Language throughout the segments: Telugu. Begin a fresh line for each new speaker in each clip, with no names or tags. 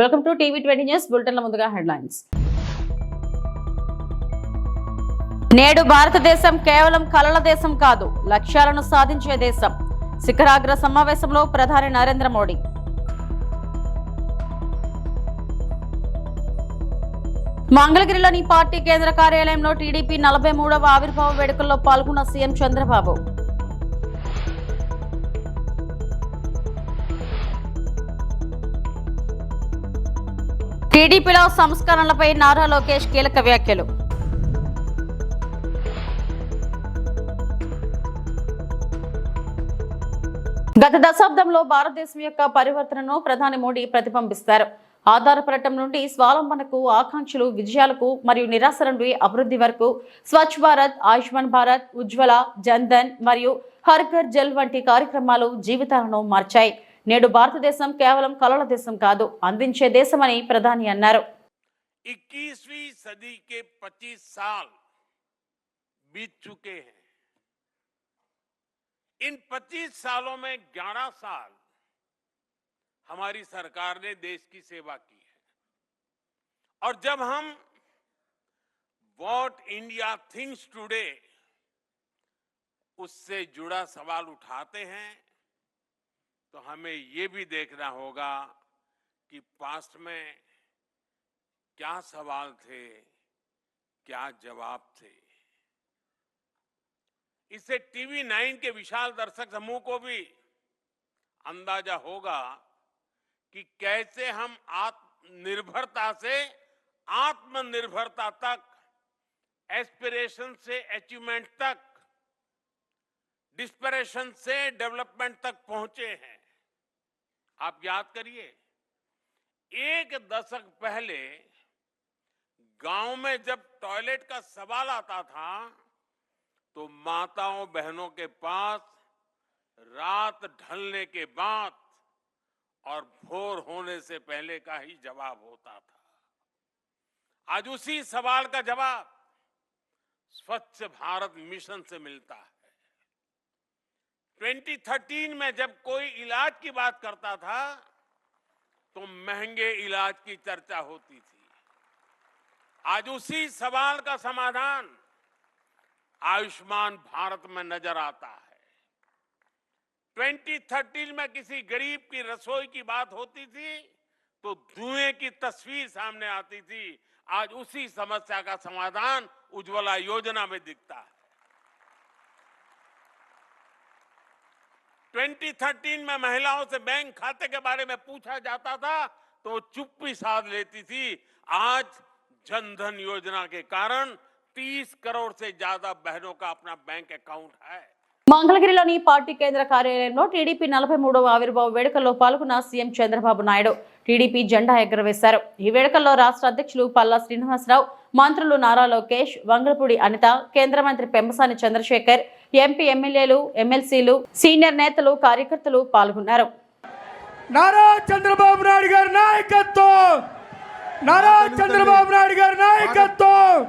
వెల్కమ్ టు టీవీ20 న్యూస్ బులెటిన్ల ముందుగా హెడ్లైన్స్. నేడు భారతదేశం కేవలం కలల దేశం కాదు, లక్ష్యాలను సాధించే దేశం. శిఖరాగ్ర సమావేశంలో ప్రధాని నరేంద్ర మోడీ. మంగళగిరిలోని పార్టీ కేంద్ర కార్యాలయంలో టీడీపీ 43వ ఆవిర్భావ వేడుకల్లో పాల్గొన్న సీఎం చంద్రబాబు. టీడీపీలో సంస్కరణలపై నారా లోకేష్ కీలక వ్యాఖ్యలు. గత దశాబ్దంలో భారతదేశం యొక్క పరివర్తనను ప్రధాని మోడీ ప్రతిబింబిస్తారు. ఆధారపడటం నుండి స్వావలంబనకు, ఆకాంక్షలు, విజయాలకు మరియు నిరాశ నుండి అభివృద్ధి వరకు స్వచ్ఛ భారత్, ఆయుష్మాన్ భారత్, ఉజ్వల, జన్ ధన్ మరియు హర్ ఘర్ జల్ వంటి కార్యక్రమాలు జీవితాలను మార్చాయి. నేడు భారతదేశం కేవలం కలల దేశం కాదు, అందించే దేశమని ప్రధాని అన్నారు.
21वीं सदी के 25 साल बीत चुके हैं. इन 25 सालों में 11 साल हमारी सरकार ने देश की सेवा की है. और जब हम व्हाट इंडिया थिंक्स टुडे उससे जुड़ा सवाल उठाते हैं तो हमें ये भी देखना होगा कि पास्ट में क्या सवाल थे, क्या जवाब थे. इससे टीवी 9 के विशाल दर्शक समूह को भी अंदाजा होगा कि कैसे हम आत्मनिर्भरता से आत्मनिर्भरता तक, एस्पिरेशन से अचीवमेंट तक, डिस्परेशन से डेवलपमेंट तक पहुंचे हैं. आप याद करिए, एक दशक पहले गांव में जब टॉयलेट का सवाल आता था तो माताओं बहनों के पास रात ढलने के बाद और भोर होने से पहले का ही जवाब होता था. आज उसी सवाल का जवाब स्वच्छ भारत मिशन से मिलता है. 2013 में जब कोई इलाज की बात करता था तो महंगे इलाज की चर्चा होती थी. आज उसी सवाल का समाधान आयुष्मान भारत में नजर आता है. 2013 में किसी गरीब की रसोई की बात होती थी तो धुएं की तस्वीर सामने आती थी. आज उसी समस्या का समाधान उज्ज्वला योजना में दिखता है. 2013 में महिलाओं से बैंक खाते के बारे में पूछा जाता था तो वो चुप्पी साध लेती थी. आज जनधन योजना के कारण 30 करोड़ से ज्यादा बहनों का अपना बैंक अकाउंट है.
మంగళగిరిలోని పార్టీ కేంద్ర కార్యాలయంలో టీడీపీ 43వ ఆవిర్భావ వేడుకల్లో పాల్గొన్న సీఎం చంద్రబాబు నాయుడు టీడీపీ జెండా ఎగురవేశారు. ఈ వేడుకల్లో రాష్ట్ర అధ్యక్షులు పల్లా శ్రీనివాసరావు, మంత్రులు నారా లోకేష్, వంగలపూడి అనిత, కేంద్ర మంత్రి పెమ్మసాని చంద్రశేఖర్, ఎంపీ, ఎమ్మెల్యేలు, ఎమ్మెల్సీలు, సీనియర్ నేతలు, కార్యకర్తలు పాల్గొన్నారు.
నారా చంద్రబాబు నాయుడు గారి నాయకత్వం, నారా చంద్రబాబు నాయుడు గారి నాయకత్వం.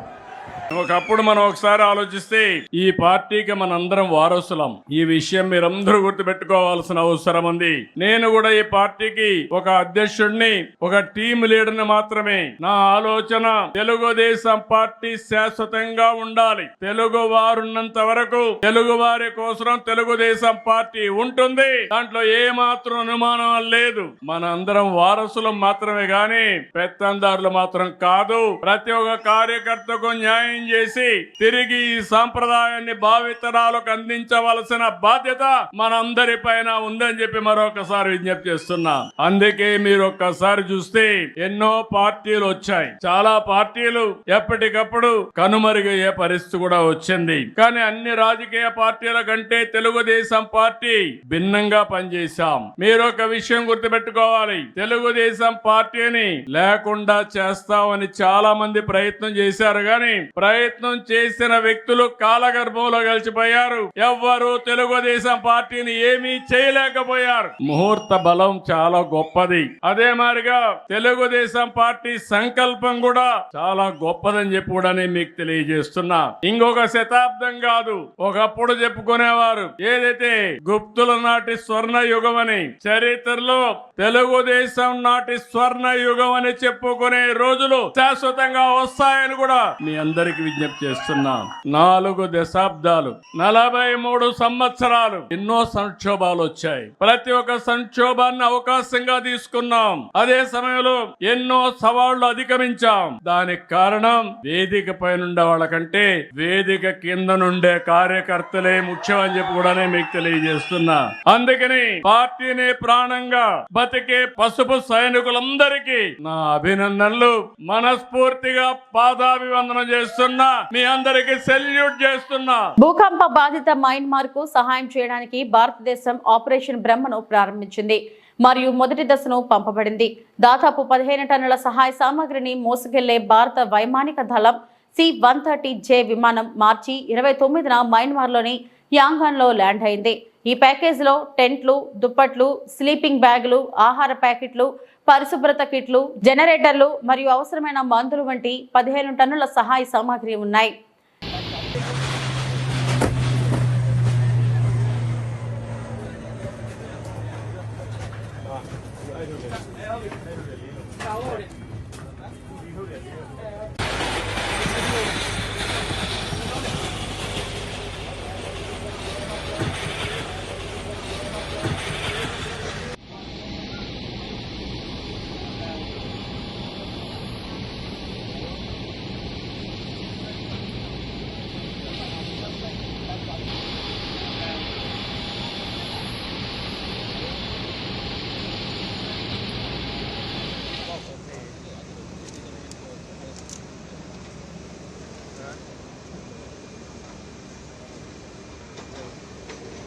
ఒకప్పుడు మనం ఒకసారి ఆలోచిస్తే ఈ పార్టీకి మనందరం వారసులం. ఈ విషయం మీరందరూ గుర్తుపెట్టుకోవాల్సిన అవసరం ఉంది. నేను కూడా ఈ పార్టీకి ఒక అధ్యక్షుడిని, ఒక టీం లీడర్ని మాత్రమే. నా ఆలోచన తెలుగుదేశం పార్టీ శాశ్వతంగా ఉండాలి. తెలుగు వారున్నంత వరకు తెలుగు వారి కోసం తెలుగుదేశం పార్టీ ఉంటుంది. దాంట్లో ఏ మాత్రం అనుమానం లేదు. మన అందరం వారసులం మాత్రమే గాని పెత్తందారులు మాత్రం కాదు. ప్రతి ఒక్క కార్యకర్తకు న్యాయం చేసి తిరిగి ఈ సాంప్రదాయాన్ని భావితరాలకు అందించవలసిన బాధ్యత మనందరి పైన ఉందని చెప్పి మరొకసారి విజ్ఞప్తి చేస్తున్నా. అందుకే మీరు ఒక్కసారి చూస్తే ఎన్నో పార్టీలు వచ్చాయి. చాలా పార్టీలు ఎప్పటికప్పుడు కనుమరుగయ్యే పరిస్థితి కూడా వచ్చింది. కానీ అన్ని రాజకీయ పార్టీల కంటే తెలుగుదేశం పార్టీ భిన్నంగా పనిచేశాం. మీరు ఒక విషయం గుర్తుపెట్టుకోవాలి. తెలుగుదేశం పార్టీని లేకుండా చేస్తామని చాలా మంది ప్రయత్నం చేశారు. కానీ ప్రయత్నం చేసిన వ్యక్తులు కాలగర్భంలో కలిసిపోయారు. ఎవ్వరూ తెలుగుదేశం పార్టీని ఏమీ చేయలేకపోయారు. ముహూర్త బలం చాలా గొప్పది. అదే మాదిరిగా తెలుగుదేశం పార్టీ సంకల్పం కూడా చాలా గొప్పదని చెప్పి కూడా నేను మీకు తెలియజేస్తున్నా. ఇంకొక శతాబ్దం కాదు, ఒకప్పుడు చెప్పుకునేవారు ఏదైతే గుప్తుల నాటి స్వర్ణ యుగం అని, చరిత్రలో తెలుగుదేశం నాటి స్వర్ణ యుగం అని చెప్పుకునే రోజులు శాశ్వతంగా వస్తాయని కూడా మీ అందరికి విజ్ఞప్తి చేస్తున్నా. 4 దశాబ్దాలు 43 సంవత్సరాలు ఎన్నో సంక్షోభాలు వచ్చాయి. ప్రతి ఒక్క సంక్షోభాన్ని అవకాశంగా తీసుకున్నాం. అదే సమయంలో ఎన్నో సవాళ్లు అధిగమించాం. దానికి కారణం వేదిక పైన ఉండే వాళ్ళకంటే వేదిక కింద నుండే కార్యకర్తలే ముఖ్యం అని చెప్పి కూడా మీకు తెలియజేస్తున్నా. అందుకని పార్టీని ప్రాణంగా బతికే పసుపు సైనికులందరికీ నా అభినందనలు. మనస్ఫూర్తిగా పాదాభివందనం చేస్తున్నా. మీ అందరికి సెల్యూట్ చేస్తున్నా.
భూకంప బాధిత మయన్మార్ కు సహాయం చేయడానికి భారతదేశం ఆపరేషన్ బ్రహ్మను ప్రారంభించింది మరియు మొదటి దశను పంపబడింది. దాదాపు 15 టన్నుల సహాయ సామాగ్రిని మోసుకెళ్లే భారత వైమానిక దళం C-130J విమానం మార్చి 29న మయన్మార్లోని యాంగాన్లో ల్యాండ్ అయింది. ఈ ప్యాకేజీలో టెంట్లు, దుప్పట్లు, స్లీపింగ్ బ్యాగులు, ఆహార ప్యాకెట్లు, పరిశుభ్రత కిట్లు, జనరేటర్లు మరియు అవసరమైన మందులు వంటి 15 టన్నుల సహాయ సామాగ్రి ఉన్నాయి.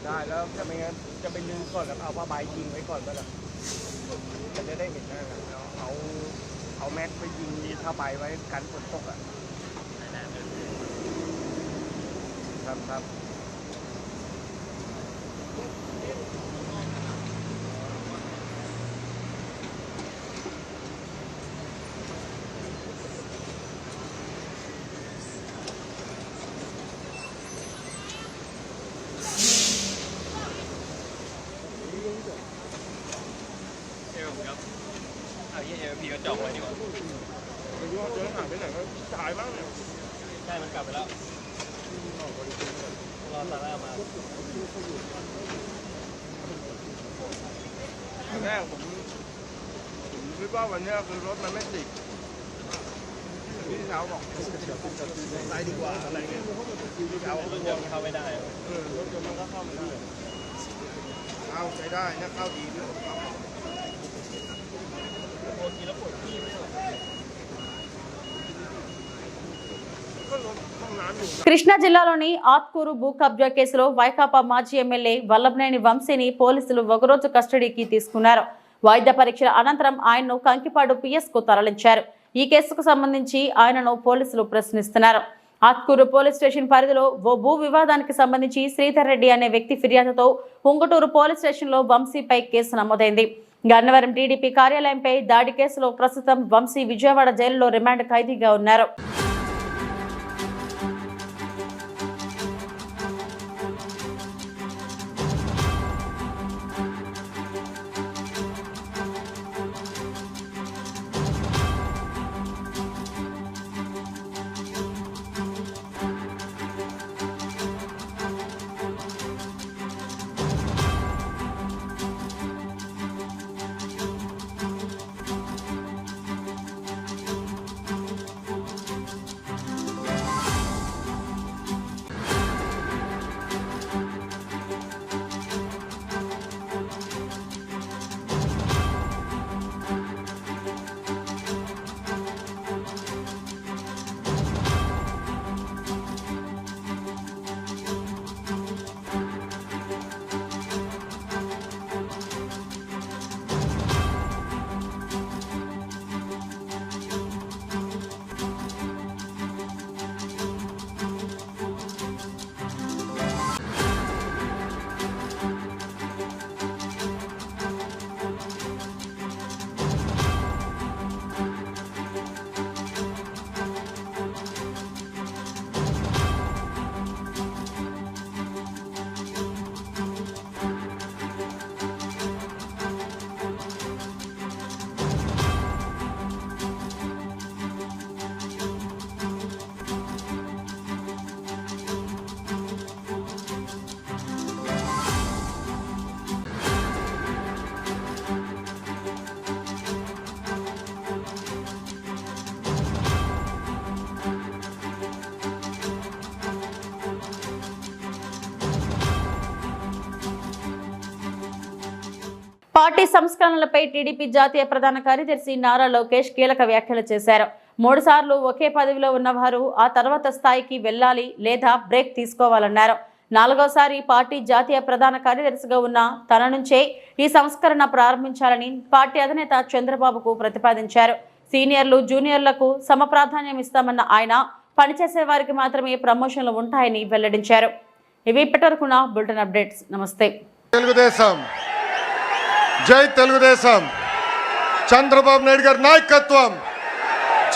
ได้แล้วจะไม่งั้นจะไปยืนก่อนแล้วเอาผ้าใบยิงไว้ก่อนก็ได้จะได้เห็นนะครับเอาแม็กไปยิงผ้าใบไว้กันฝนตกอ่ะครับ
พี่ก็จองไว้ดีกว่า
เดินห่างไปไหนก็ถ่ายบ้างเนี่ย
ใช่มันกลับไปแล้วรอตาแรกมา
แรกผมคิดว่าวันนี้คือรถมันไม่ติดพี่สาวบอกไปดีกว่าอะไรเงี้ยพี่สาวบอกรถยนต์เข้าไม่ได้รถยนต์มันก็เข้าไม่ได้เข้าใช้ได้นะเข้าดีด้วย
కృష్ణా జిల్లాలోని ఆత్కూరు భూ కబ్జా కేసులో వైకాపా మాజీ ఎమ్మెల్యే వల్లభనేని వంశీని పోలీసులు ఒకరోజు కస్టడీకి తీసుకున్నారు. వైద్య పరీక్షల అనంతరం ఆయన్ను కంకిపాడు PS కు తరలించారు. ఈ కేసుకు సంబంధించి ఆయనను పోలీసులు ప్రశ్నిస్తున్నారు. ఆత్కూరు పోలీస్ స్టేషన్ పరిధిలో ఓ భూ వివాదానికి సంబంధించి శ్రీధర్ రెడ్డి అనే వ్యక్తి ఫిర్యాదుతో ఉంగుటూరు పోలీస్ స్టేషన్లో వంశీపై కేసు నమోదైంది. గన్నవరం టీడీపీ కార్యాలయంపై దాడి కేసులో ప్రస్తుతం వంశీ విజయవాడ జైలులో రిమాండ్ ఖైదీగా ఉన్నారు. పార్టీ సంస్కరణలపై టీడీపీ జాతీయ ప్రధాన కార్యదర్శి నారా లోకేష్ కీలక వ్యాఖ్యలు చేశారు. 3 సార్లు ఒకే పదవిలో ఉన్నవారు ఆ తర్వాత స్థాయికి వెళ్లాలి లేదా బ్రేక్ తీసుకోవాలన్నారు. 4వసారి పార్టీ జాతీయ ప్రధాన కార్యదర్శిగా ఉన్న తన నుంచే ఈ సంస్కరణ ప్రారంభించాలని పార్టీ అధినేత చంద్రబాబుకు ప్రతిపాదించారు. సీనియర్లు జూనియర్లకు సమప్రాధాన్యం ఇస్తామన్న ఆయన పనిచేసే వారికి మాత్రమే ప్రమోషన్లు ఉంటాయని వెల్లడించారు. ఇవి ఇప్పటివరకున్న బులెటిన్ అప్డేట్స్. నమస్తే.
తెలుగుదేశం జై తెలుగుదేశం. చంద్రబాబు నాయుడు గారి నాయకత్వం,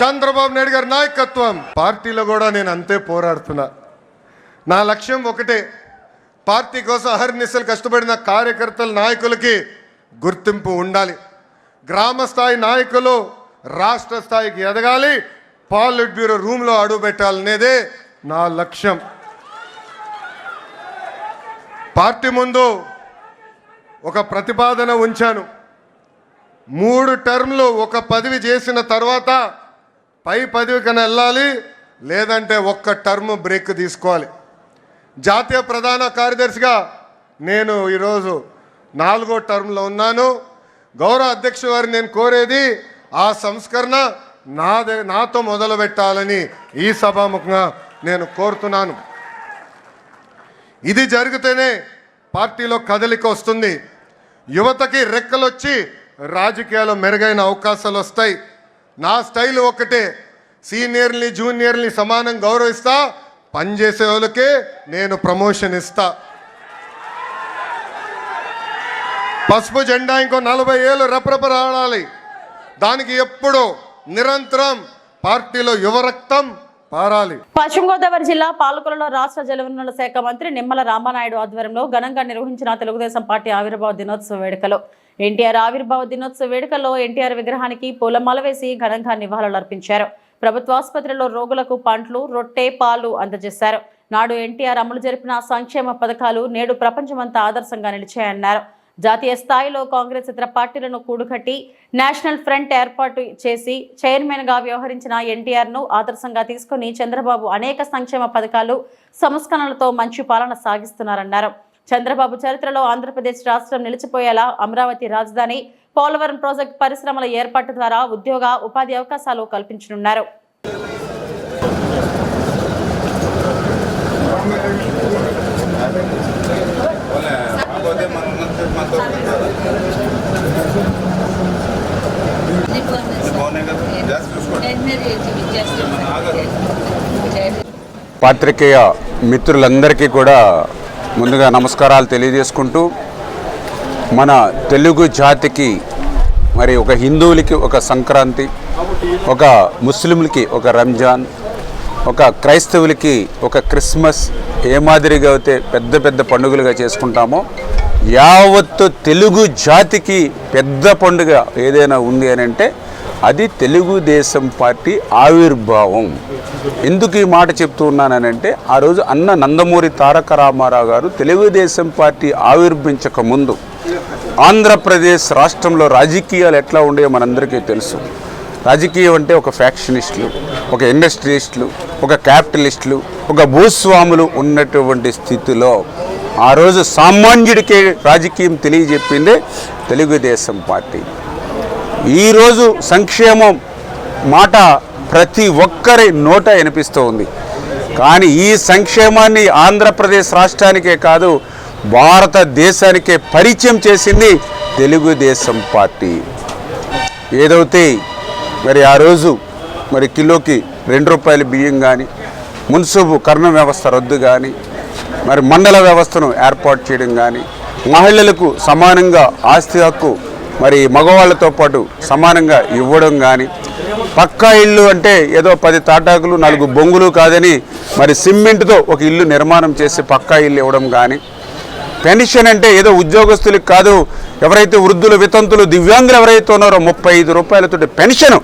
చంద్రబాబు నాయుడు గారి నాయకత్వం. పార్టీలో కూడా నేను అంతే పోరాడుతున్నా. నా లక్ష్యం ఒకటే, పార్టీ కోసం అహర్నిశలు కష్టపడిన కార్యకర్తల నాయకులకి గుర్తింపు ఉండాలి. గ్రామ స్థాయి నాయకులు రాష్ట్ర స్థాయికి ఎదగాలి, పాలిట్ బ్యూరో రూమ్లో అడుగు పెట్టాలనేదే నా లక్ష్యం. పార్టీ ముందు ఒక ప్రతిపాదన ఉంచాను. 3 టర్మ్లు ఒక పదవి చేసిన తర్వాత పై పదవి కన్నా వెళ్ళాలి, లేదంటే ఒక్క టర్మ్ బ్రేక్ తీసుకోవాలి. జాతీయ ప్రధాన కార్యదర్శిగా నేను ఈరోజు 4వ టర్మ్లో ఉన్నాను. గౌరవ అధ్యక్షుల వారిని నేను కోరేది ఆ సంస్కరణ నాతో మొదలు పెట్టాలని ఈ సభాముఖంగా నేను కోరుతున్నాను. ఇది జరిగితేనే పార్టీలో కదలిక వస్తుంది. యువతకి రెక్కలొచ్చి రాజకీయాల్లో మెరుగైన అవకాశాలు వస్తాయి. నా స్టైల్ ఒకటే, సీనియర్ని జూనియర్ని సమానం గౌరవిస్తా, పనిచేసే వాళ్ళకే నేను ప్రమోషన్ ఇస్తా. పసుపు జెండా ఇంకో 40 ఏళ్ళు రెపరెపలాడాలి. దానికి ఎప్పుడూ నిరంతరం పార్టీలో యువరక్తం పారాలి.
పశ్చిమ గోదావరి జిల్లా పాలకొల్లులో రాష్ట్ర జలవనరుల శాఖ మంత్రి నిమ్మల రామానాయుడు ఆధ్వర్యంలో ఘనంగా నిర్వహించిన తెలుగుదేశం పార్టీ ఆవిర్భావ దినోత్సవ వేడుకలు. ఎన్టీఆర్ ఆవిర్భావ దినోత్సవ వేడుకల్లో ఎన్టీఆర్ విగ్రహానికి పూలమాల వేసి ఘనంగా నివాళులు అర్పించారు. ప్రభుత్వ ఆసుపత్రిలో రోగులకు పండ్లు, రొట్టె, పాలు అందజేశారు. నాడు ఎన్టీఆర్ అమలు జరిపిన సంక్షేమ పథకాలు నేడు ప్రపంచమంతా ఆదర్శంగా నిలిచాయన్నారు. జాతీయ స్థాయిలో కాంగ్రెస్ ఇతర పార్టీలను కూడుకట్టి నేషనల్ ఫ్రంట్ ఏర్పాటు చేసి చైర్మన్ గా వ్యవహరించిన ఎన్టీఆర్ ను ఆదర్శంగా తీసుకుని చంద్రబాబు అనేక సంక్షేమ పథకాలు, సంస్కరణలతో మంచి పాలన సాగిస్తున్నారన్నారు. చంద్రబాబు చరిత్రలో ఆంధ్రప్రదేశ్ రాష్ట్రం నిలిచిపోయేలా అమరావతి రాజధాని, పోలవరం ప్రాజెక్టు పరిశ్రమల ఏర్పాటు ద్వారా ఉద్యోగ, ఉపాధి అవకాశాలు కల్పించనున్నారు.
పాత్రికేయ మిత్రులందరికీ కూడా ముందుగా నమస్కారాలు తెలియజేసుకుంటూ, మన తెలుగు జాతికి మరి ఒక హిందువులకి ఒక సంక్రాంతి, ఒక ముస్లింలకి ఒక రంజాన్, ఒక క్రైస్తవులకి ఒక క్రిస్మస్, ఏ మాదిరిగా అయితే పెద్ద పెద్ద పండుగలుగా చేసుకుంటామో యావత్తు తెలుగు జాతికి పెద్ద పండుగ ఏదైనా ఉంది అని అంటే అది తెలుగుదేశం పార్టీ ఆవిర్భావం. ఎందుకు ఈ మాట చెప్తూ ఉన్నానంటే, ఆ రోజు అన్న నందమూరి తారక రామారావు గారు తెలుగుదేశం పార్టీ ఆవిర్భించక ముందు ఆంధ్రప్రదేశ్ రాష్ట్రంలో రాజకీయాలు ఎట్లా ఉండేవో మనందరికీ తెలుసు. రాజకీయం అంటే ఒక ఫ్యాక్షనిస్టులు, ఒక ఇండస్ట్రియలిస్టులు, ఒక క్యాపిటలిస్టులు, ఒక భూస్వాములు ఉన్నటువంటి స్థితిలో ఆ రోజు సామాన్యుడికే రాజకీయం తెలియజెప్పిందే తెలుగుదేశం పార్టీ. ఈరోజు సంక్షేమం మాట ప్రతి ఒక్కరి నోట వినిపిస్తూ ఉంది. కానీ ఈ సంక్షేమాన్ని ఆంధ్రప్రదేశ్ రాష్ట్రానికే కాదు భారతదేశానికే పరిచయం చేసింది తెలుగుదేశం పార్టీ. ఏదైతే మరి ఆ రోజు మరి కిలోకి 2 రూపాయల బియ్యం కానీ, మున్సిపు కర్ణ వ్యవస్థ రద్దు కానీ, మరి మండల వ్యవస్థను ఏర్పాటు చేయడం కానీ, మహిళలకు సమానంగా ఆస్తి హక్కు మరి మగవాళ్ళతో పాటు సమానంగా ఇవ్వడం కానీ, పక్కా ఇల్లు అంటే ఏదో 10 తాటాకులు 4 బొంగులు కాదని మరి సిమెంట్తో ఒక ఇల్లు నిర్మాణం చేసి పక్కా ఇల్లు ఇవ్వడం కానీ, పెన్షన్ అంటే ఏదో ఉద్యోగస్తులకు కాదు, ఎవరైతే వృద్ధులు, వితంతులు, దివ్యాంగులు ఎవరైతే ఉన్నారో 35 రూపాయలతో పెన్షన్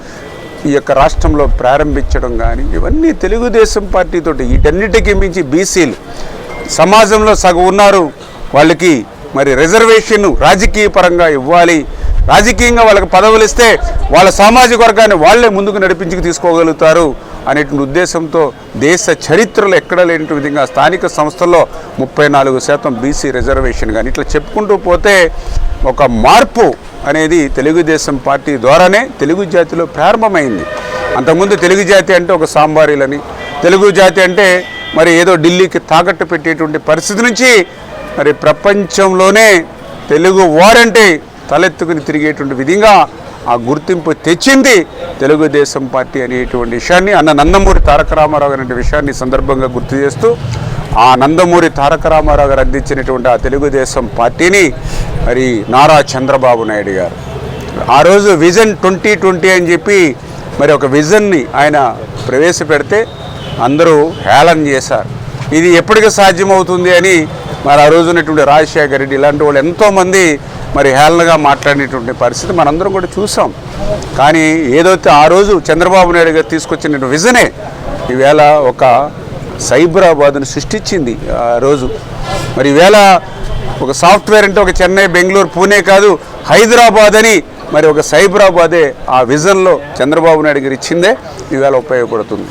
ఈ యొక్క రాష్ట్రంలో ప్రారంభించడం కానీ, ఇవన్నీ తెలుగుదేశం పార్టీతోటి. వీటన్నిటికీ మించి బీసీలు సమాజంలో సగం ఉన్నారు, వాళ్ళకి మరి రిజర్వేషన్ రాజకీయ పరంగా ఇవ్వాలి, రాజకీయంగా వాళ్ళకి పదవులు ఇస్తే వాళ్ళ సామాజిక వర్గాన్ని వాళ్ళే ముందుకు నడిపించుకు తీసుకోగలుగుతారు. అనేటువంటి ఉద్దేశంతో దేశ చరిత్రలో ఎక్కడ లేని విధంగా స్థానిక సంస్థల్లో 34% బీసీ రిజర్వేషన్ కానీ ఇట్లా చెప్పుకుంటూ పోతే ఒక మార్పు అనేది తెలుగుదేశం పార్టీ ద్వారానే తెలుగు జాతిలో ప్రారంభమైంది. అంతకుముందు తెలుగు జాతి అంటే ఒక సాంబారీలని, తెలుగు జాతి అంటే మరి ఏదో ఢిల్లీకి తాకట్టు పెట్టేటువంటి పరిస్థితి నుంచి మరి ప్రపంచంలోనే తెలుగు వారంటే తలెత్తుకుని తిరిగేటువంటి విధంగా ఆ గుర్తింపు తెచ్చింది తెలుగుదేశం పార్టీ అనేటువంటి విషయాన్ని అన్న నందమూరి తారక రామారావు అనే విషయాన్ని సందర్భంగా గుర్తు చేస్తూ ఆ నందమూరి తారక రామారావు గారు అందించినటువంటి ఆ తెలుగుదేశం పార్టీని మరి నారా చంద్రబాబు నాయుడు గారు ఆ రోజు విజన్ 2020 అని చెప్పి మరి ఒక విజన్ని ఆయన ప్రవేశపెడితే అందరూ హేళన చేశారు. ఇది ఎప్పటికీ సాధ్యమవుతుంది అని మరి ఆ రోజు ఉన్నటువంటి రాజశేఖర రెడ్డి ఇలాంటి వాళ్ళు ఎంతోమంది మరి హేళనగా మాట్లాడినటువంటి పరిస్థితి మనందరం కూడా చూసాం. కానీ ఏదైతే ఆ రోజు చంద్రబాబు నాయుడు గారు తీసుకొచ్చిన విజనే ఈవేళ ఒక సైబరాబాద్ను సృష్టించింది ఆ రోజు. మరి ఈవేళ ఒక సాఫ్ట్వేర్ అంటే ఒక చెన్నై, బెంగళూరు, పూణే కాదు హైదరాబాద్ అని మరి ఒక సైబరాబాదే ఆ విజన్లో చంద్రబాబు నాయుడు గారు ఇచ్చిందే ఈవేళ ఉపయోగపడుతుంది.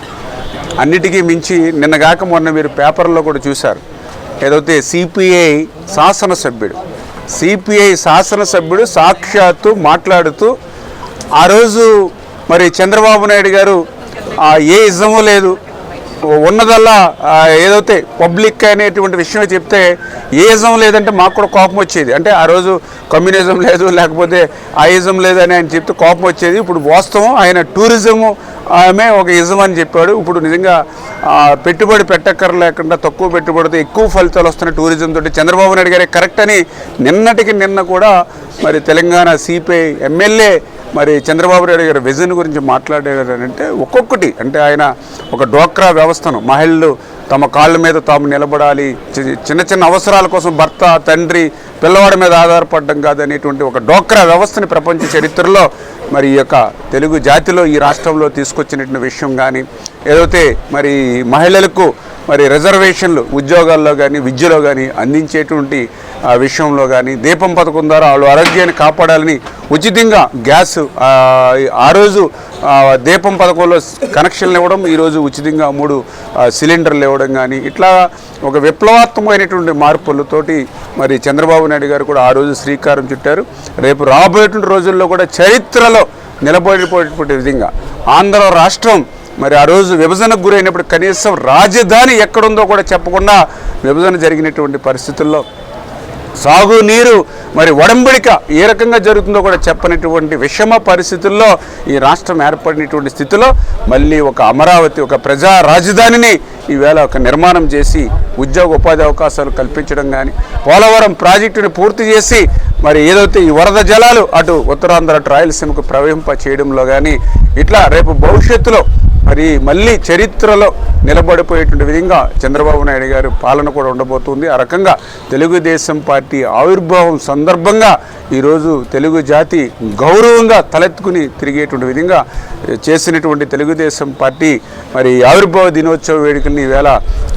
అన్నిటికీ మించి నిన్నగాక మొన్న మీరు పేపర్లో కూడా చూశారు, ఏదైతే సిపిఐ శాసనసభ్యుడు సాక్షాత్తు మాట్లాడుతూ ఆ రోజు మరి చంద్రబాబు నాయుడు గారు ఏ ఇజము లేదు, ఉన్నదల్లా ఏదైతే పబ్లిక్ అనేటువంటి విషయం చెప్తే ఏ ఇజం లేదంటే మాకు కూడా కోపం వచ్చేది. అంటే ఆ రోజు కమ్యూనిజం లేదు, లేకపోతే ఆ ఇజం లేదని ఆయన చెప్తే కోపం వచ్చేది. ఇప్పుడు వాస్తవం ఆయన టూరిజము ఆమె ఒక ఇజం అని చెప్పాడు. ఇప్పుడు నిజంగా పెట్టుబడి పెట్టక్కర లేకుండా తక్కువ పెట్టుబడితో ఎక్కువ ఫలితాలు వస్తున్న టూరిజం తోటి చంద్రబాబు నాయుడు గారే కరెక్ట్ అని నిన్న కూడా మరి తెలంగాణ సిపిఐ ఎమ్మెల్యే మరి చంద్రబాబు నాయుడు గారి విజన్ గురించి మాట్లాడారంటే ఒక్కొక్కటి అంటే ఆయన ఒక డ్వాక్రా వ్యవస్థను మహిళలు తమ కాళ్ళ మీద తాము నిలబడాలి, చిన్న అవసరాల కోసం భర్త, తండ్రి, పిల్లవాడి మీద ఆధారపడడం కాదనేటువంటి ఒక డ్వాక్రా వ్యవస్థని ప్రపంచ చరిత్రలో మరి ఈ యొక్క తెలుగు జాతిలో ఈ రాష్ట్రంలో తీసుకొచ్చినటువంటి విషయం కానీ, ఏదైతే మరి మహిళలకు మరి రిజర్వేషన్లు ఉద్యోగాల్లో కానీ విద్యలో కానీ అందించేటువంటి విషయంలో కానీ, దీపం పథకం ద్వారా వాళ్ళు ఆరోగ్యాన్ని కాపాడాలని ఉచితంగా గ్యాస్ ఆ రోజు దీపం పథకంలో కనెక్షన్లు ఇవ్వడం, ఈరోజు ఉచితంగా 3 సిలిండర్లు ఇవ్వడం కానీ, ఇట్లా ఒక విప్లవాత్మకమైనటువంటి మార్పులతోటి మరి చంద్రబాబు నాయుడు గారు కూడా ఆ రోజు శ్రీకారం చుట్టారు. రేపు రాబోయేటువంటి రోజుల్లో కూడా చరిత్రలో నిలబడిపోయేటువంటి విధంగా ఆంధ్ర రాష్ట్రం మరి ఆ రోజు విభజనకు గురైనప్పుడు కనీసం రాజధాని ఎక్కడుందో కూడా చెప్పకుండా విభజన జరిగినటువంటి పరిస్థితుల్లో సాగునీరు మరి ఒడంబడిక ఏ రకంగా జరుగుతుందో కూడా చెప్పనటువంటి విషమ పరిస్థితుల్లో ఈ రాష్ట్రం ఏర్పడినటువంటి స్థితిలో మళ్ళీ ఒక అమరావతి, ఒక ప్రజా రాజధానిని ఈవేళ ఒక నిర్మాణం చేసి ఉద్యోగ ఉపాధి అవకాశాలు కల్పించడం కానీ, పోలవరం ప్రాజెక్టుని పూర్తి చేసి మరి ఏదైతే ఈ వరద జలాలు అటు ఉత్తరాంధ్ర, అటు రాయలసీమకు ప్రవహింప చేయడంలో కానీ, ఇట్లా రేపు భవిష్యత్తులో మరి మళ్ళీ చరిత్రలో నిలబడిపోయేటువంటి విధంగా చంద్రబాబు నాయుడు గారు పాలన కూడా ఉండబోతుంది. ఆ రకంగా తెలుగుదేశం పార్టీ ఆవిర్భావం సందర్భంగా ఈరోజు తెలుగు జాతి గౌరవంగా తలెత్తుకుని తిరిగేటువంటి విధంగా చేసినటువంటి తెలుగుదేశం పార్టీ మరి ఆవిర్భావ దినోత్సవ వేడుకల్ని ఈవేళ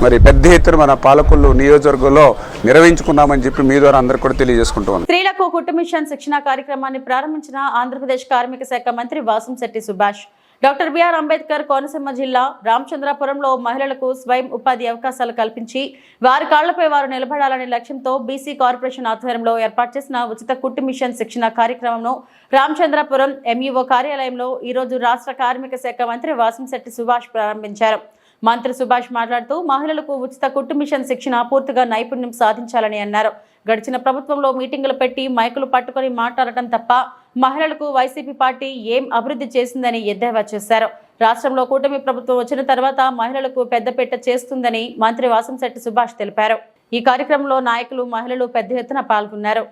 మరి పెద్ద ఎత్తున మన పాలకొల్లు నియోజకవర్గంలో నిర్వహించుకున్నామని చెప్పి మీ ద్వారా అందరూ కూడా తెలియజేసుకుంటున్నాను.
స్త్రీలకు కుటుంబిషన్ శిక్షణ కార్యక్రమాన్ని ప్రారంభించిన ఆంధ్రప్రదేశ్ కార్మిక శాఖ మంత్రి వాసంశెట్టి సుభాష్. డాక్టర్ బిఆర్ అంబేద్కర్ కోనసీమ జిల్లా రామచంద్రపురంలో మహిళలకు స్వయం ఉపాధి అవకాశాలు కల్పించి వారి కాళ్లపై వారు నిలబడాలనే లక్ష్యంతో బీసీ కార్పొరేషన్ ఆధ్వర్యంలో ఏర్పాటు చేసిన ఉచిత కుట్టు మిషన్ శిక్షణ కార్యక్రమంను రామచంద్రపురం ఎంఈఓ కార్యాలయంలో ఈరోజు రాష్ట్ర కార్మిక శాఖ మంత్రి వాసంశెట్టి సుభాష్ ప్రారంభించారు. మంత్రి సుభాష్ మాట్లాడుతూ మహిళలకు ఉచిత కుట్టు మిషన్ శిక్షణ పూర్తిగా నైపుణ్యం సాధించాలని అన్నారు. గడిచిన ప్రభుత్వంలో మీటింగులు పెట్టి మైకులు పట్టుకొని మాట్లాడటం తప్ప మహిళలకు వైసీపీ పార్టీ ఏం అభివృద్ధి చేసిందని ఎద్దేవా చేశారు. రాష్ట్రంలో కూటమి ప్రభుత్వం వచ్చిన తర్వాత మహిళలకు పెద్దపీట చేస్తుందని మంత్రి వాసంశెట్టి సుభాష్ తెలిపారు. ఈ కార్యక్రమంలో నాయకులు, మహిళలు పెద్ద ఎత్తున పాల్గొన్నారు.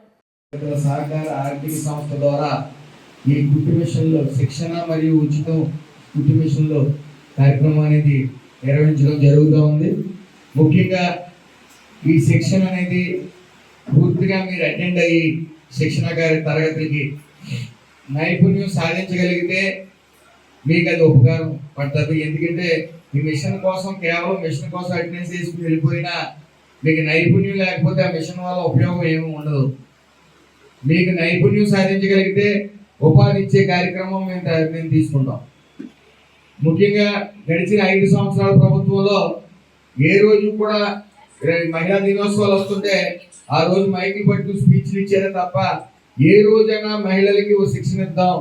సహకార ఆర్థిక సంస్థ ద్వారా ఈ కుట్టు మిషన్లో శిక్షణ మరియు ఉచిత కుట్టు మిషన్లో కార్యక్రమం అనేది నిర్వహించడం జరుగుతూ ఉంది. ముఖ్యంగా ఈ శిక్షణ అనేది పూర్తిగా మీరు అటెండ్ అయ్యి శిక్షణ తరగతికి నైపుణ్యం సాధించగలిగితే మీకు అది ఉపకారం పడుతుంది. ఎందుకంటే ఈ మిషన్ కోసం కేవలం మిషన్ కోసం అటెండెన్స్ చేసుకుని వెళ్ళిపోయినా మీకు నైపుణ్యం లేకపోతే ఆ మిషన్ వల్ల ఉపయోగం ఏమీ ఉండదు. మీకు నైపుణ్యం సాధించగలిగితే ఉపాధి ఇచ్చే కార్యక్రమం మేము తీసుకుంటాం. ముఖ్యంగా గడిచిన 5 సంవత్సరాల ప్రభుత్వంలో ఏ రోజు కూడా మహిళా దినోత్సవాలు వస్తుంటే ఆ రోజు మైకులు పట్టుకుని స్పీచ్లు ఇచ్చారే తప్ప ఏ రోజైనా మహిళలకి ఓ శిక్షణ ఇద్దాం,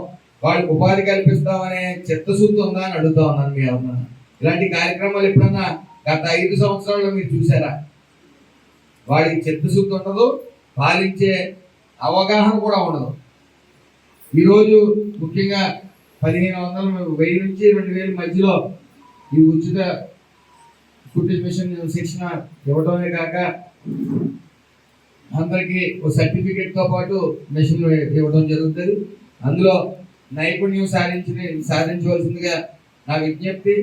వాళ్ళకి ఉపాధి కల్పిస్తాం అనే చిత్తశుద్ధి ఉందా అని అడుగుతా ఉన్నాను. మీ ఎవరన్నా ఇలాంటి కార్యక్రమాలు ఎప్పుడన్నా గత 5 సంవత్సరాల్లో మీరు చూసారా? వాడికి చిత్తశుద్ధి ఉండదు, పాలించే అవగాహన కూడా ఉండదు. ఈరోజు ముఖ్యంగా 1500 1000 నుంచి 2000 మధ్యలో ఈ ఉచిత కుట్టు మిషన్ శిక్షణ ఇవ్వడమే కాక అందరికీ ఒక సర్టిఫికేట్తో పాటు మిషన్ ఇవ్వడం జరుగుతుంది. అందులో నైపుణ్యం సాధించవలసిందిగా నా విజ్ఞప్తి.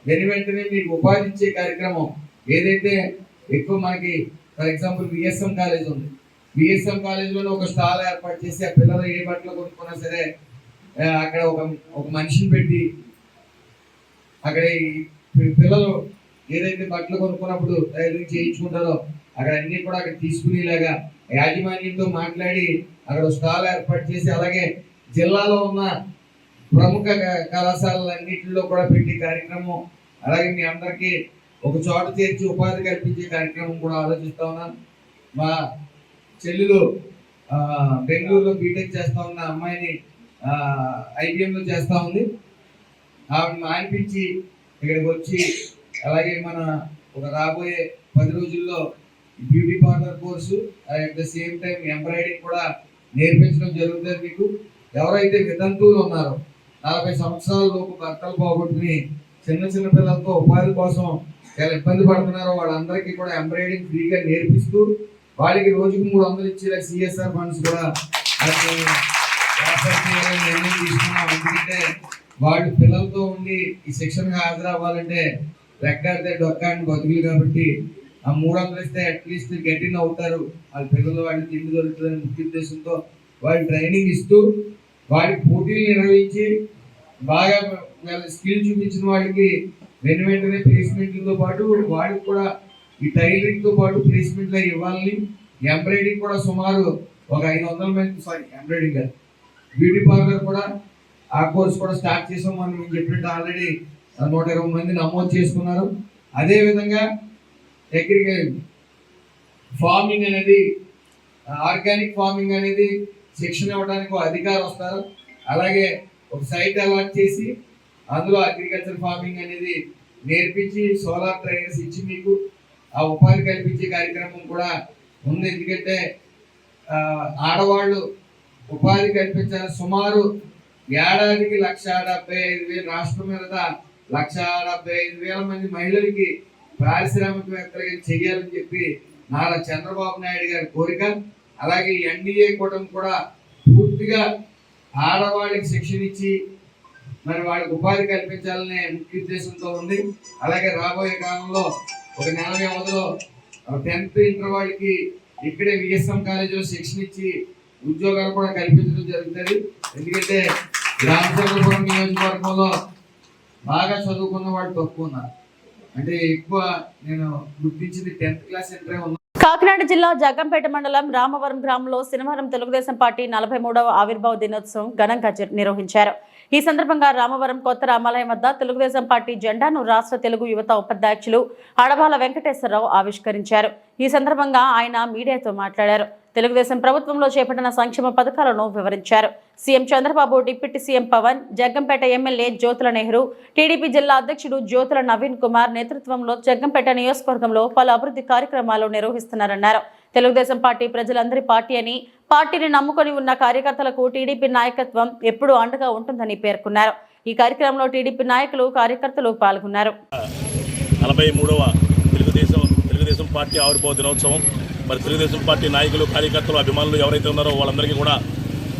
వెంటనే మీకు ఉపాధి ఇచ్చే కార్యక్రమం ఏదైతే ఎక్కువ మనకి ఫర్ ఎగ్జాంపుల్ విఎస్ఎం కాలేజ్ ఉంది. విఎస్ఎం కాలేజ్లోనే ఒక స్టాల్ ఏర్పాటు చేసి ఆ పిల్లలు ఏ బట్టలు కొనుక్కున్నా సరే అక్కడ ఒక మనిషిని పెట్టి అక్కడ పిల్లలు ఏదైతే బట్టలు కొనుక్కున్నప్పుడు టైలరింగ్ చేయించుకుంటారో అక్కడ అన్ని కూడా అక్కడ తీసుకునేలాగా యాజమాన్యంతో మాట్లాడి అక్కడ స్టాల్ ఏర్పాటు చేసి, అలాగే జిల్లాలో ఉన్న ప్రముఖ కళాశాలన్నింటిలో కూడా పెట్టే కార్యక్రమం, అలాగే మీ అందరికీ ఒక చోట చేర్చి ఉపాధి కల్పించే కార్యక్రమం కూడా ఆలోచిస్తా ఉన్నాను. మా చెల్లెలు బెంగళూరులో బీటెక్ చేస్తా ఉన్న అమ్మాయిని IBMలో చేస్తూ ఉంది. ఆవిడ మానిపించి ఇక్కడికి వచ్చి అలాగే మన ఒక రాబోయే 10 రోజుల్లో beauty parlour course at the same time embroidering కూడా నేర్పించడం జరుగుతుంది. మీకు ఎవరైతే వితంతువులు ఉన్నారో 40 సంవత్సరాల లోపు భర్తలు పోగొట్టుకుని చిన్న పిల్లలతో ఉపాధి కోసం చాలా ఇబ్బంది పడుతున్నారో వాళ్ళందరికీ కూడా ఎంబ్రాయిడింగ్ ఫ్రీగా నేర్పిస్తూ వాళ్ళకి రోజుకు 300 ఇచ్చే CSR ఫండ్స్ కూడా నిర్ణయం తీసుకున్నాం. ఎందుకంటే వాళ్ళు పిల్లలతో ఉండి ఈ శిక్షణకు హాజరవ్వాలంటే రెక్కాడితే డొక్కాడిని బతుకులు కాబట్టి ఆ 300 ఇస్తే అట్లీస్ట్ గెటిన్ అవుతారు, వాళ్ళ పిల్లలు వాళ్ళకి తిండి దొరుకుతుందని ముఖ్య ఉద్దేశంతో వాళ్ళు ట్రైనింగ్ ఇస్తూ వాడికి పోటీలు నిర్వహించి బాగా స్కిల్ చూపించిన వాళ్ళకి వెంటనే ప్లేస్మెంట్లతో పాటు వాడికి కూడా ఈ టైలరింగ్తో పాటు ప్లేస్మెంట్లు ఇవ్వాలని, ఎంబ్రాయిడింగ్ కూడా సుమారు ఒక 500 మంది ఎంబ్రాయిడింగ్ కాదు బ్యూటీ పార్లర్ కూడా ఆ కోర్స్ కూడా స్టార్ట్ చేసాం. మనం మీకు చెప్పినట్టు ఆల్రెడీ 120 మంది నమోదు చేసుకున్నారు. అదేవిధంగా అగ్రికల్చర్ ఫార్మింగ్ అనేది ఆర్గానిక్ ఫార్మింగ్ అనేది శిక్షణ ఇవ్వడానికి అధికారులు వస్తారు. అలాగే ఒక సైట్ అలాట్ చేసి అందులో అగ్రికల్చర్ ఫార్మింగ్ అనేది నేర్పించి సోలార్ ట్రైనర్స్ ఇచ్చి మీకు ఆ ఉపాధి కల్పించే కార్యక్రమం కూడా ఉంది. ఎందుకంటే ఆడవాళ్ళు ఉపాధి కల్పించాలి. సుమారు ఏడాదికి 1,75,000 రాష్ట్రం మీద 1,75,000 మంది మహిళలకి పారిశ్రామికవేత్తలుగా చెయ్యాలని చెప్పి నారా చంద్రబాబు నాయుడు గారి కోరిక. అలాగే NDA కూటమి కూడా పూర్తిగా ఆడవాళ్ళకి శిక్షణ ఇచ్చి మరి వాళ్ళకి ఉపాధి కల్పించాలనే ముఖ్య ఉద్దేశంతో ఉంది. అలాగే రాబోయే కాలంలో ఒక నెల వ్యవధిలో 10th ఇంటర్ వాళ్ళకి ఇక్కడే విఎస్ఎం కాలేజీలో శిక్షణ ఇచ్చి ఉద్యోగాలు కూడా కల్పించడం జరుగుతుంది. ఎందుకంటే రామచంద్రపురం నియోజకవర్గంలో బాగా చదువుకున్న వాళ్ళు తక్కువ ఉన్నారు. అంటే ఎక్కువ నేను గుర్తించింది 10th క్లాస్ ఇంటరే ఉన్నారు.
కాకినాడ జిల్లా జగ్గంపేట మండలం రామవరం గ్రామంలో శనివారం తెలుగుదేశం పార్టీ 43వ ఆవిర్భావ దినోత్సవం ఘనంగా నిర్వహించారు. ఈ సందర్భంగా రామవరం కొత్త రామాలయం వద్ద తెలుగుదేశం పార్టీ జెండాను రాష్ట్ర తెలుగు యువత ఉపాధ్యక్షులు అడబాల వెంకటేశ్వరరావు ఆవిష్కరించారు. ఈ సందర్భంగా ఆయన మీడియాతో మాట్లాడారు. తెలుగుదేశం ప్రభుత్వంలో చేపట్టిన సంక్షేమ పథకాలను వివరించారు. CM Chandrababu, deputy CM Pawan, Jaggampeta MLA Jyothula Nehru, TDP జిల్లా అధ్యక్షుడు జ్యోతుల నవీన్ కుమార్ నేతృత్వంలో జగ్గంపేట నియోజకవర్గంలో పలు అభివృద్ధి కార్యక్రమాలు నిర్వహిస్తున్నారన్నారు. తెలుగుదేశం పార్టీ ప్రజలందరి పార్టీ అని, పార్టీని నమ్ముకొని ఉన్న కార్యకర్తలకు టీడీపీ నాయకత్వం ఎప్పుడూ అండగా ఉంటుందని పేర్కొన్నారు. ఈ కార్యక్రమంలో టీడీపీ నాయకులు, కార్యకర్తలు పాల్గొన్నారు.
43వ తెలుగుదేశం పార్టీ ఆవిర్భావ దినోత్సవం మరి తెలుగుదేశం పార్టీ నాయకులు, కార్యకర్తలు, అభిమానులు ఎవరైతే ఉన్నారో వాళ్ళందరికీ కూడా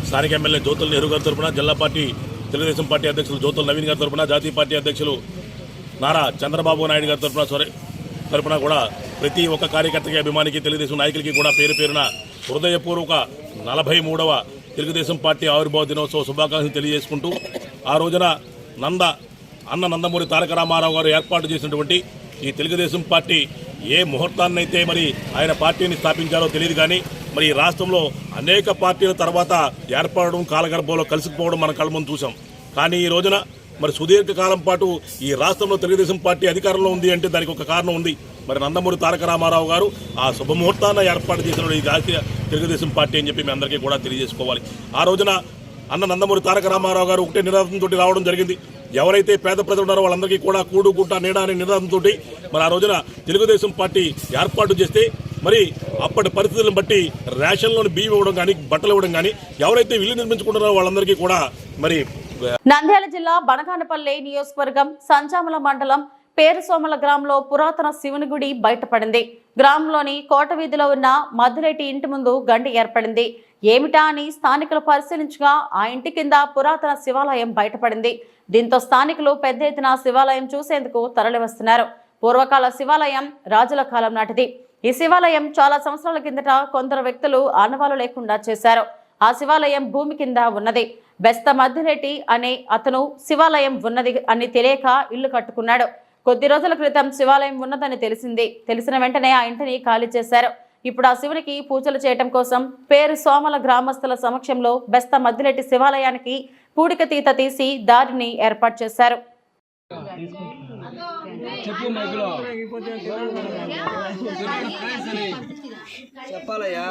స్థానిక ఎమ్మెల్యే జ్యోతుల నెహ్రూ గారి తరఫున, జిల్లా పార్టీ తెలుగుదేశం పార్టీ అధ్యక్షులు జ్యోతుల నవీన్ గారి తరఫున, జాతీయ పార్టీ అధ్యక్షులు నారా చంద్రబాబు నాయుడు గారి తరఫున కూడా ప్రతి ఒక్క కార్యకర్తకి, అభిమానికి, తెలుగుదేశం నాయకులకి కూడా పేరు పేరున హృదయపూర్వక 43వ తెలుగుదేశం పార్టీ ఆవిర్భావ దినోత్సవ శుభాకాంక్షలు తెలియజేసుకుంటూ, ఆ రోజున నందమూరి తారక రామారావు గారు ఏర్పాటు చేసినటువంటి ఈ తెలుగుదేశం పార్టీ ఏ ముహూర్తాన్నైతే మరి ఆయన పార్టీని స్థాపించారో తెలియదు కానీ మరి ఈ రాష్ట్రంలో అనేక పార్టీల తర్వాత ఏర్పడడం, కాలగర్భంలో కలిసిపోవడం మన కళ్ళ ముందు చూసాం. కానీ ఈ రోజున మరి సుదీర్ఘ కాలం పాటు ఈ రాష్ట్రంలో తెలుగుదేశం పార్టీ అధికారంలో ఉంది అంటే దానికి ఒక కారణం ఉంది. మరి నందమూరి తారక రామారావు గారు ఆ శుభముహూర్తాన్ని ఏర్పాటు చేసిన ఈ జాతీయ తెలుగుదేశం పార్టీ అని చెప్పి మీ అందరికీ కూడా తెలియజేసుకోవాలి. ఆ రోజున అన్న నందమూరి తారక రామారావు గారు ఒకటే నినాదంతో రావడం జరిగింది. ఎవరైతే పేద ప్రజలు ఉన్నారో వాళ్ళందరికీ కూడా కూడు గుట్ట నీడ అనే నినాదంతో మరి ఆ రోజున తెలుగుదేశం పార్టీ ఏర్పాటు చేస్తే మరి అప్పటి పరిస్థితులను బట్టి రేషన్లోని బియ్యం ఇవ్వడం కానీ బట్టలు ఇవ్వడం కానీ ఎవరైతే ఇల్లు నిర్మించుకుంటున్నారో వాళ్ళందరికీ కూడా మరి
నంద్యాల జిల్లా బనగానపల్లి నియోజకవర్గం సంజామల మండలం పేరుసోమల గ్రామంలో పురాతన శివుని గుడి బయటపడింది. గ్రామంలోని కోట వీధిలో ఉన్న మద్దురెడ్డి ఇంటి ముందు గండి ఏర్పడింది. ఏమిటా అని స్థానికులు పరిశీలించగా ఆ ఇంటి కింద పురాతన శివాలయం బయటపడింది. దీంతో స్థానికులు పెద్ద ఎత్తున శివాలయం చూసేందుకు తరలివస్తున్నారు. పూర్వకాల శివాలయం రాజుల కాలం నాటిది. ఈ శివాలయం చాలా సంవత్సరాల కిందట కొందరు వ్యక్తులు ఆనవాలు లేకుండా చేశారు. ఆ శివాలయం భూమి కింద ఉన్నది. బెస్త మద్దిరెడ్డి అనే అతను శివాలయం ఉన్నది అని తెలియక ఇల్లు కట్టుకున్నాడు. కొద్ది రోజుల క్రితం శివాలయం ఉన్నదని తెలిసిన వెంటనే ఆ ఇంటిని ఖాళీ చేశారు. ఇప్పుడు ఆ శివునికి పూజలు చేయటం కోసం పేరు సోమల గ్రామస్తుల సమక్షంలో బెస్త మద్దిరెడ్డి శివాలయానికి పూడిక తీత తీసి దారిని ఏర్పాటు చేశారు.
చెప్పాలయ్యా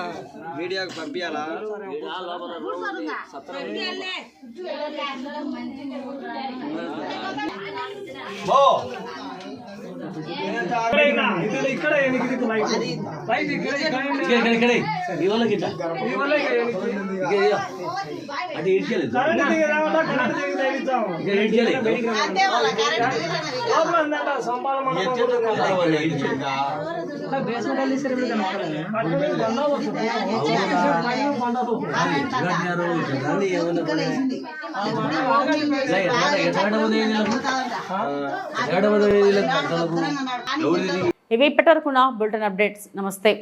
మీడియాకు పంపించాలా
ఇవి ఇప్పటివరకున్న బులెటిన్ అప్డేట్స్. నమస్తే.